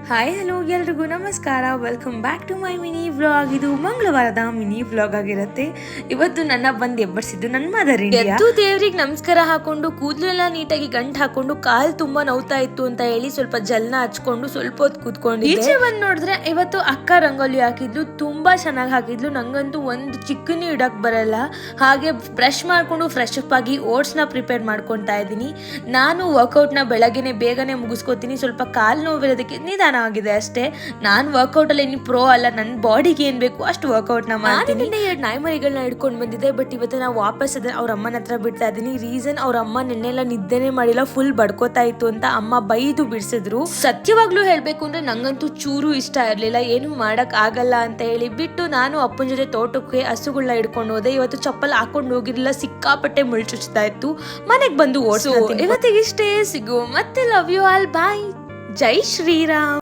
Hi hello ಎಲ್ರಿಗೂ ನಮಸ್ಕಾರ. Welcome back to my mini vlog. ಇದು ಮಂಗಳವಾರದ ಮಿನಿ ವ್ಲಾಗ್ ಆಗಿರುತ್ತೆ. ಇವತ್ತು ನನ್ನ ಬಂದು ಎಬ್ಬರಿಸಿದ್ದು ನನ್ನ ಮದರ್ ಇಂಡಿಯಾ. ದೇವ್ರಿಗೆ ನಮಸ್ಕಾರ ಹಾಕೊಂಡು ಕೂದಲೆಲ್ಲ ನೀಟಾಗಿ ಗಂಟು ಹಾಕೊಂಡು ಕಾಲು ತುಂಬಾ ನೋವ್ತಾ ಇತ್ತು ಅಂತ ಹೇಳಿ ಸ್ವಲ್ಪ ಜಲ್ನ ಹಚ್ಕೊಂಡು ಸ್ವಲ್ಪ ಹೊತ್ತು ಕೂತ್ಕೊಂಡು ಈಚೆ ಬಂದು ನೋಡಿದ್ರೆ ಇವತ್ತು ಅಕ್ಕ ರಂಗೋಲಿ ಹಾಕಿದ್ಲು, ತುಂಬಾ ಚೆನ್ನಾಗಿ ಹಾಕಿದ್ಲು. ನಂಗಂತೂ ಒಂದು ಚಿಕ್ಕನಿ ಇಡಕ್ ಬರಲ್ಲ. ಹಾಗೆ ಬ್ರಷ್ ಮಾಡ್ಕೊಂಡು ಫ್ರೆಶ್ ಅಪ್ ಆಗಿ ಓಟ್ಸ್ನ ಪ್ರಿಪೇರ್ ಮಾಡ್ಕೊತಾ ಇದ್ದೀನಿ. ನಾನು ವರ್ಕೌಟ್ನ ಬೆಳಗ್ಗೆನೆ ಬೇಗನೆ ಮುಗಿಸ್ಕೋತೀನಿ. ಸ್ವಲ್ಪ ಕಾಲು ನೋವಿರೋದಕ್ಕೆ ನಿಧಾನ ಆಗಿದೆ ಅಷ್ಟೇ. ನಾನು ವರ್ಕೌಟ್ ಅಲ್ಲಿ ಏನು ಪ್ರೋ ಅಲ್ಲ, ನನ್ನ ಬಾಡಿಗೆ ಏನ್ ಬೇಕು ಅಷ್ಟು ವರ್ಕೌಟ್ ನ ಮಾಡ್ತೀನಿ. ಎರಡು ನಾಯಿ ಮರಿಗಳನ್ನ ಹಿಡ್ಕೊಂಡು ಬಂದಿದ್ದೆ, ಬಟ್ ಇವತ್ತು ನಾವು ವಾಪಸ್ ಅವ್ರ ಅಮ್ಮನ ಹತ್ರ ಬಿಡ್ತಾ ಇದ್ದೀನಿ. ರೀಸನ್ ಅವ್ರ ಅಮ್ಮ ನಿನ್ನೆಲ್ಲ ನಿದ್ದೆನೆ ಮಾಡಿಲ್ಲ, ಫುಲ್ ಬಡ್ಕೋತಾ ಇತ್ತು ಅಂತ ಅಮ್ಮ ಬೈದು ಬಿಡಿಸಿದ್ರು. ಸತ್ಯವಾಗ್ಲೂ ಹೇಳ್ಬೇಕು ಅಂದ್ರೆ ನಂಗಂತೂ ಚೂರು ಇಷ್ಟ ಇರ್ಲಿಲ್ಲ, ಏನು ಮಾಡಕ್ ಆಗಲ್ಲ ಅಂತ ಹೇಳಿ ಬಿಟ್ಟು ನಾನು ಅಪ್ಪನ ಜೊತೆ ತೋಟಕ್ಕೆ ಹಸುಗಳನ್ನ ಹಿಡ್ಕೊಂಡು ಹೋದೆ. ಇವತ್ತು ಚಪ್ಪಲ್ ಹಾಕೊಂಡು ಹೋಗಿರ್ಲಿಲ್ಲ, ಸಿಕ್ಕಾಪಟ್ಟೆ ಮುಳ್ಚುಚ್ತಾ ಇತ್ತು. ಮನೆಗ್ ಬಂದು ಓಡಿಸೋ ಇವತ್ತಿಗೆ ಇಷ್ಟೇ. ಸಿಗು ಮತ್ತೆ. Love you all. ಬಾಯ್. ಜೈ ಶ್ರೀರಾಮ್.